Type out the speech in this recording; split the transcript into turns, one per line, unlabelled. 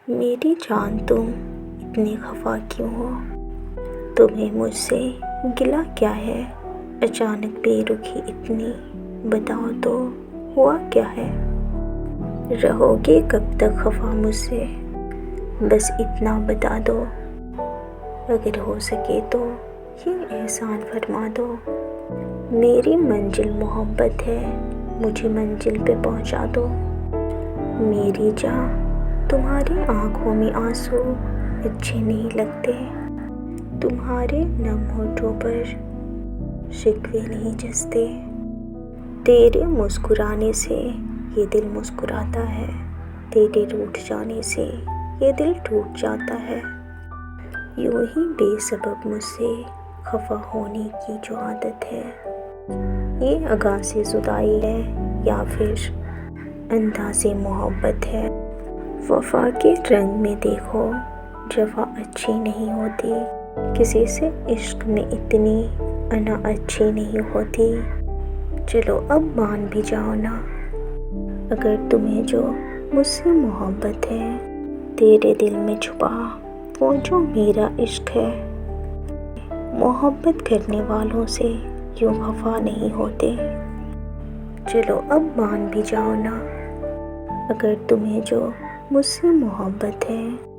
मेरी जान तुम इतनी खफा क्यों हो? तुम्हें मुझसे गिला क्या है? अचानक बेरुखी इतनी, बताओ तो हुआ क्या है? रहोगे कब तक खफा मुझसे? बस इतना बता दो। अगर हो सके तो ये एहसान फरमा दो। मेरी मंजिल मोहब्बत है, मुझे मंजिल पे पहुंचा दो। मेरी जान तुम्हारी आंखों में आंसू अच्छे नहीं लगते, तुम्हारे नम होठों पर शिकवे नहीं जचते। तेरे मुस्कुराने से ये दिल मुस्कुराता है, तेरे रूठ जाने से ये दिल टूट जाता है। यूं ही बेसबब मुझसे खफा होने की जो आदत है, ये आगाज़े जुदाई है या फिर अंदाज़े मोहब्बत है। वफ़ा के रंग में देखो, जफ़ा अच्छी नहीं होती, किसी से इश्क में इतनी अना अच्छी नहीं होती। चलो अब मान भी जाओ ना, अगर तुम्हें जो मुझसे मोहब्बत है, तेरे दिल में छुपा वो जो मेरा इश्क है। मोहब्बत करने वालों से यूँ खफा नहीं होते। चलो अब मान भी जाओ ना, अगर तुम्हें जो मुझसे मोहब्बत है।